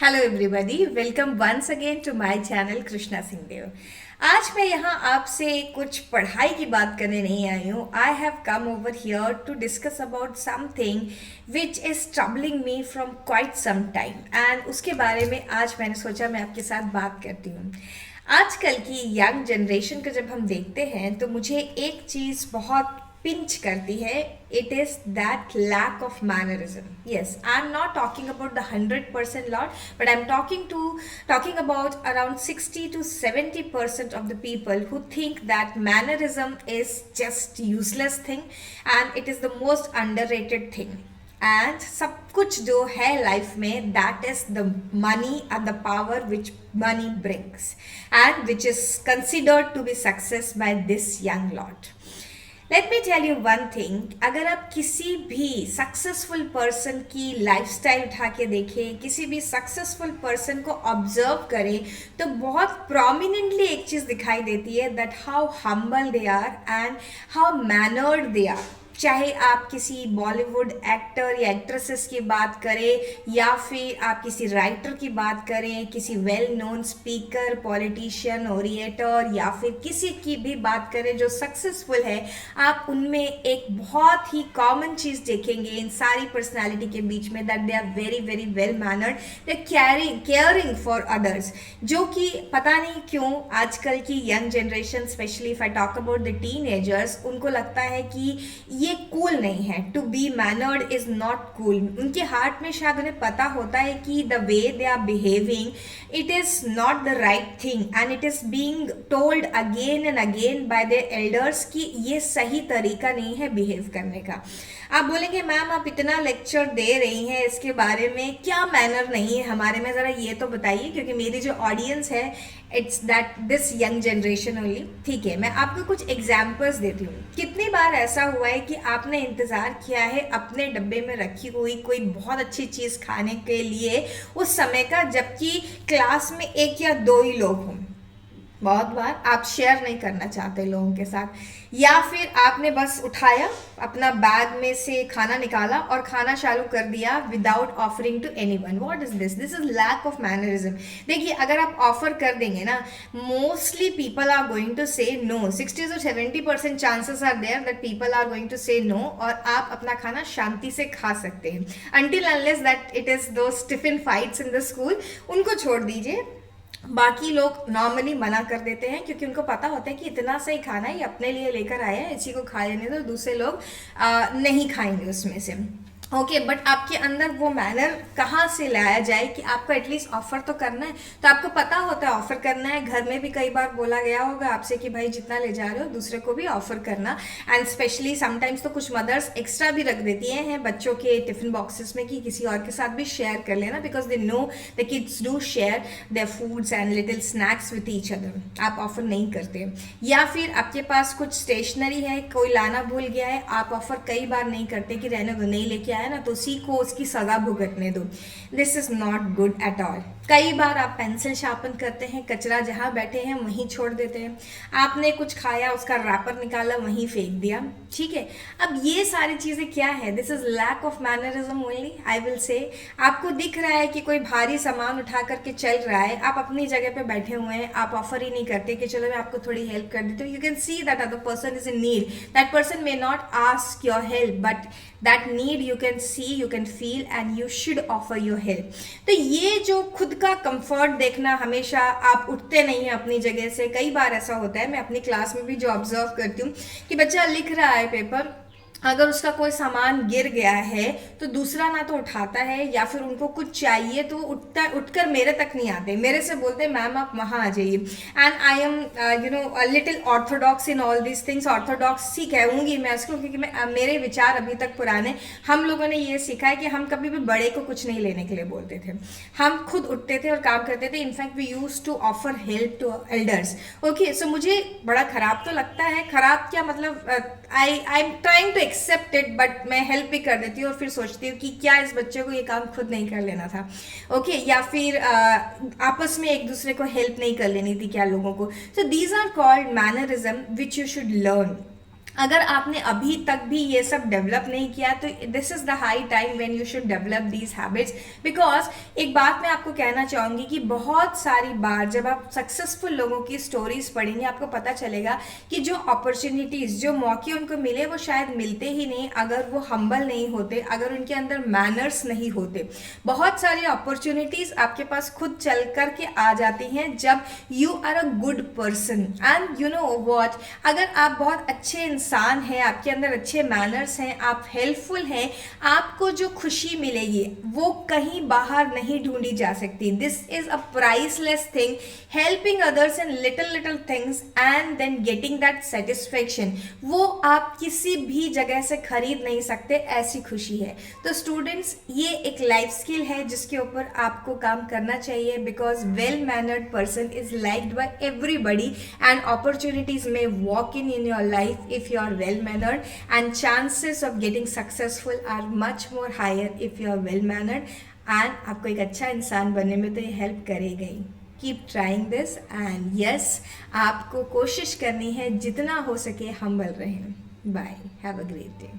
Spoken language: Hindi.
Hello everybody, welcome once again to my channel Krishna Singh Dev. आज मैं यहाँ आपसे कुछ पढ़ाई की बात करने नहीं आई हूँ। I have come over here to discuss about something which is troubling me from quite some time and उसके बारे में आज मैंने सोचा मैं आपके साथ बात करती हूँ। आजकल की यंग जनरेशन को जब हम देखते हैं तो मुझे एक चीज़ बहुत पिंच करती है. It is that lack of mannerism. Yes, I'm not talking about the 100% lot, but I'm talking about around 60 to 70% of the people who think that mannerism is just useless thing and it is the most underrated thing. And सब कुछ जो है लाइफ में that is the money and the power which money brings and which is considered to be success by this young lot. Let me tell you one thing, अगर आप किसी भी सक्सेसफुल पर्सन की लाइफस्टाइल उठा के देखें, किसी भी सक्सेसफुल पर्सन को ऑब्जर्व करें तो बहुत प्रोमिनेंटली एक चीज़ दिखाई देती है that how humble they are and how mannered they are. चाहे आप किसी बॉलीवुड एक्टर या एक्ट्रेसेस की बात करें या फिर आप किसी राइटर की बात करें, किसी well known speaker, politician, orator या फिर किसी की भी बात करें जो सक्सेसफुल है, आप उनमें एक बहुत ही कॉमन चीज़ देखेंगे इन सारी पर्सनालिटी के बीच में that they are very very well mannered, they caring for others. जो कि पता नहीं क्यों आजकल की young generation, specially if I talk about the teenagers, उनको लगता है कि ये कूल नहीं है. To be mannered is not cool. उनके हार्ट में शायद उन्हें पता होता है कि the way they are behaving it is not the right thing and it is being told again and again bye their elders कि ये सही तरीका नहीं है बिहेव करने का. आप बोलेंगे मैम आप इतना लेक्चर दे रही हैं इसके बारे में, क्या मैनर नहीं है हमारे में, ज़रा ये तो बताइए, क्योंकि मेरी जो ऑडियंस है it's that this young generation only. ठीक है, मैं आपको कुछ एग्जाम्पल्स देती हूँ. कितनी बार ऐसा हुआ है कि आपने इंतज़ार किया है अपने डब्बे में रखी हुई कोई बहुत अच्छी चीज़ खाने के लिए उस समय का, जबकि क्लास में एक या दो ही लोग हों. बहुत बार आप शेयर नहीं करना चाहते लोगों के साथ, या फिर आपने बस उठाया अपना बैग में से खाना निकाला और खाना चालू कर दिया without offering to anyone. What is this? This is lack of mannerism. देखिए, अगर आप ऑफर कर देंगे ना, mostly people are going to say no. 60 to 70% chances are there that people are going to say no और आप अपना खाना शांति से खा सकते हैं. Until unless that it is those tiffin fights in the school, उनको छोड़ दीजिए. बाकी लोग नॉर्मली मना कर देते हैं क्योंकि उनको पता होता है कि इतना सही खाना ये अपने लिए लेकर आया है, इसी को खा लेने दो, दूसरे लोग नहीं खाएंगे उसमें से. ओके, बट आपके अंदर वो मैनर कहाँ से लाया जाए कि आपको एटलीस्ट ऑफर तो करना है. तो आपको पता होता है ऑफर करना है. घर में भी कई बार बोला गया होगा आपसे कि भाई जितना ले जा रहे हो दूसरे को भी ऑफर करना. एंड स्पेशली समटाइम्स तो कुछ मदर्स एक्स्ट्रा भी रख देती हैं बच्चों के टिफिन बॉक्सेस में कि किसी और के साथ भी शेयर कर लेना, because they know the kids do share their foods and little snacks with each other. आप ऑफर नहीं करते. या फिर आपके पास कुछ स्टेशनरी है, कोई लाना भूल गया है, आप ऑफर कई बार नहीं करते कि रहने दो, नहीं लेके आया ना तो उसी को उसकी सजा भुगतने दो. This is not good at all. कई बार आप पेंसिल शार्पन करते हैं, कचरा जहाँ बैठे हैं वहीं छोड़ देते हैं. आपने कुछ खाया, उसका रैपर निकाला, वहीं फेंक दिया. ठीक है, अब ये सारी चीज़ें क्या है? This is lack of mannerism only, I will say. आपको दिख रहा है कि कोई भारी सामान उठा करके चल रहा है, आप अपनी जगह पे बैठे हुए हैं, आप ऑफर ही नहीं करते कि चलो मैं आपको थोड़ी हेल्प कर देती हूँ. You can see that other person is in need. That person may not ask your help, but that need you can see, you can feel and you should offer your help. तो ये जो खुद का कंफर्ट देखना, हमेशा आप उठते नहीं हैं अपनी जगह से. कई बार ऐसा होता है, मैं अपनी क्लास में भी जो ऑब्जर्व करती हूँ कि बच्चा लिख रहा है पेपर, अगर उसका कोई सामान गिर गया है तो दूसरा ना तो उठाता है, या फिर उनको कुछ चाहिए तो उठकर मेरे तक नहीं आते, मेरे से बोलते मैम आप वहाँ आ जाइए. And I am you know little orthodox in all these things. Orthodox ही कहूँगी मैं इसको, क्योंकि मेरे विचार अभी तक पुराने. हम लोगों ने ये सीखा है कि हम कभी भी बड़े को कुछ नहीं लेने के लिए बोलते थे, हम खुद उठते थे और काम करते थे. In fact we use to offer help to elders. Okay, so मुझे बड़ा खराब तो लगता है. खराब क्या मतलब, I am trying to accept it, but मैं हेल्प भी कर देती हूँ और फिर सोचती हूँ कि क्या इस बच्चे को ये काम खुद नहीं कर लेना था. ओके, या फिर आपस में एक दूसरे को हेल्प नहीं कर लेनी थी क्या लोगों को. So these are called mannerism which you should learn. अगर आपने अभी तक भी ये सब डेवलप नहीं किया तो this is the high time when you should develop these habits. Because एक बात मैं आपको कहना चाहूँगी कि बहुत सारी बार जब आप सक्सेसफुल लोगों की स्टोरीज पढ़ेंगे आपको पता चलेगा कि जो अपॉर्चुनिटीज़, जो मौके उनको मिले वो शायद मिलते ही नहीं अगर वो हम्बल नहीं होते, अगर उनके अंदर मैनर्स नहीं होते। बहुत सारी अपॉर्चुनिटीज़ आपके पास खुद चल कर के आ जाती हैं जब you are a good person. And you know what, अगर आप बहुत अच्छे इंसान हैं, आपके अंदर अच्छे मैनर्स हैं, आप हेल्पफुल हैं, आपको जो खुशी मिलेगी वो कहीं बाहर नहीं ढूंढी जा सकती। This is a priceless thing, helping others in little little things and then getting that satisfaction, वो आप किसी भी जगह से खरीद नहीं सकते, ऐसी खुशी है। तो स्टूडेंट्स, ये एक लाइफ स्किल है जिसके ऊपर आपको काम करना चाहिए, because well mannered person is liked by everybody and opportunities may walk in your life if you are well mannered, and chances of getting successful are much more higher if you are well mannered, and आपको एक अच्छा इंसान बनने में तो ये हेल्प करेगा ही। Keep trying this and yes, आपको कोशिश करनी है जितना हो सके हम्बल रहें। Bye, have a great day.